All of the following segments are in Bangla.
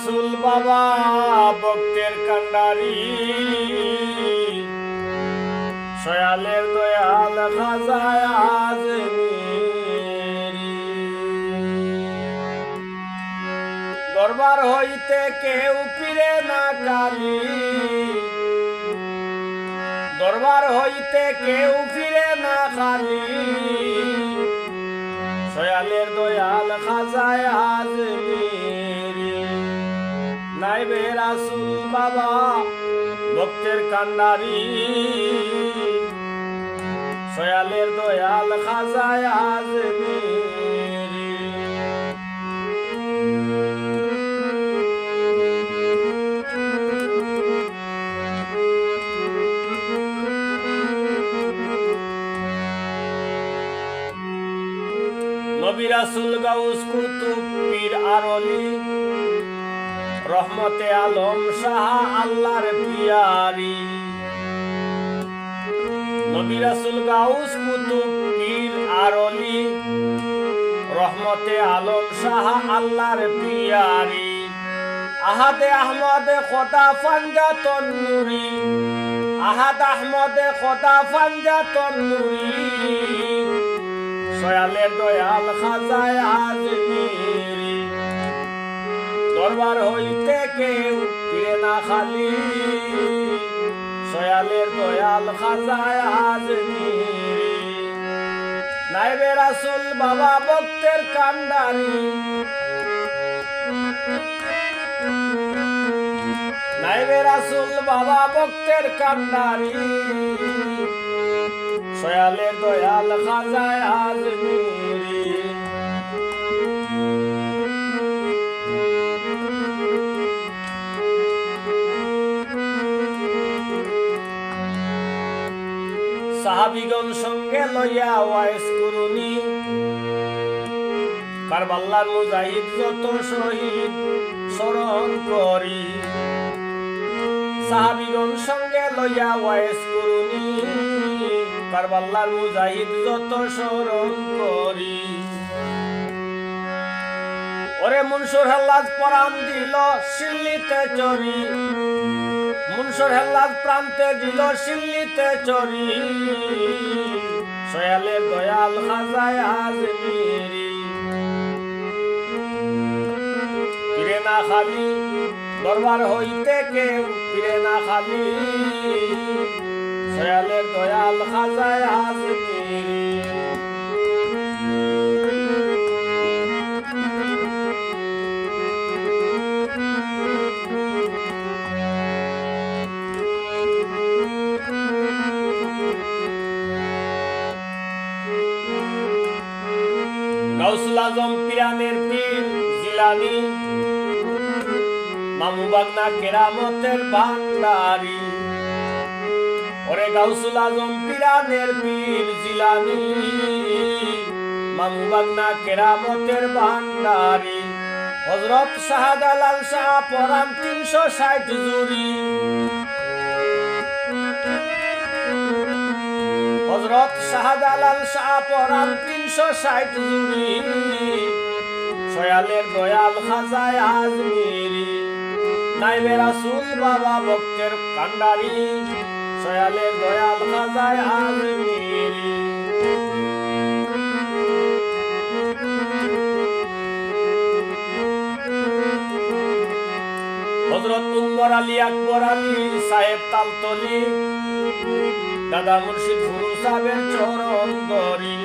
রাসূল বাবা ভক্তের কান্ডারি সয়ালের দয়াল খাজায় আজমিরি দরবার হইতে কেউ ফিরে না কালি দরবার হইতে কেউ ফিরে না খালি সয়ালের দয়াল খাজায় আজমিরি নাইবে রাসূল বাবা ভক্তের কান্ডারি সয়ালের দয়াল খাজায় আজমিরি নবী রাসূল গাউস কুতুব পীর আরলি রহমতে আলম শাহ আল্লাহর পিয়ারি নবী রাসূল গাউস কুতুব পীর আরলি রহমতে আলম শাহ আল্লাহর পিয়ারি আহাদে আহমদে খোদা ফানজাতুন নূরি আহাদ আহমদে খোদা ফানজাতুন নূরি সয়ালের দয়াল খাজায় আজমিরি দরবার হইতে কেউ ফিরে না খালি সয়ালের দয়াল খাজায় আজমিরি নাইবে রাসূল বাবা ভক্তের কান্ডারি নাইবে রাসূল বাবা ভক্তের কান্ডারি সয়ালের দয়াল খাজায় আজমিরি সাহাবীগণ সঙ্গে লইয়া ওয়াইস কুরুনি কারবালার মুজাহিদ যত শহীদ স্মরণ করি সাহাবীগণ সঙ্গে লইয়া ওয়াইস কুরুনি কারবালার মুজাহিদ যত স্মরণ করি ওরে মনসুর হেল্লাজ পরাণ দিল সিল্লিতে চরি মনসুর হেল্লাজ প্রান্তে দিল সিল্লিতে চরি সয়ালের দয়াল খাজায় আজমিরি ফিরে না খালি দরবার হইতে কেউ ফিরে না খালি সয়ালের দয়াল খাজায় আজমিরি গাউসুল আজম পিরানের পীর জিলানী মামু বাগনা কেরামতের ভান্ডারি ওরে গাউসুল আজম পিরানের পীর জিলানী মামু বাগনা কেরামতের ভান্ডারি হযরত শাহজালাল শাহ পরাণ 360 জুরি হযরত শাহজালাল শাহ পরাণ 360 জুরি সয়ালের দয়াল খাজায় আজমিরি নাইবে রাসূল বাবা ভক্তের কান্ডারি সয়ালের দয়াল খাজায় আজমিরি হযরত উমর আলী আকবর আলী সাহেব তালতলি দাদা মুর্শিদ ফুরু সাহেবের চরণ ধরি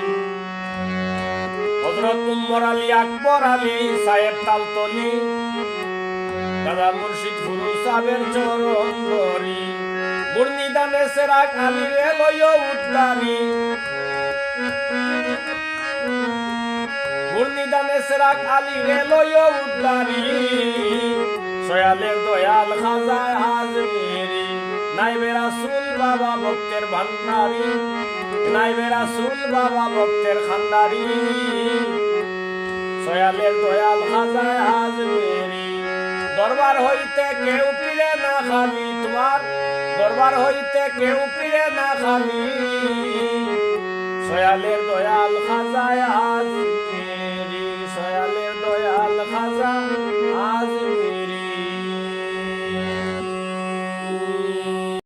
হযরত উমর আলী আকবর আলী সাহেব তালতলি দাদা মুর্শিদ ফুরু সাহেবের চরণ ধরি বুর্নিদানে সেরাক আলী রে লইও উদ্দারি বুর্নিদানে সেরাক আলী রে লইও উদ্দারি সয়ালের দয়াল খাজায় আজমিরি নাইবে রাসূল বাবা ভক্তের ভান্ডারি নাইবে রাসূল বাবা ভক্তের খান্ডারি সয়ালের দয়াল খাজায় আজমিরি দরবার হইতে কেউ ফিরে না খালি তোমার দরবার হইতে কেউ ফিরে না খালি সয়ালের দয়াল খাজায় আজমিরি সয়ালের দয়াল খাজা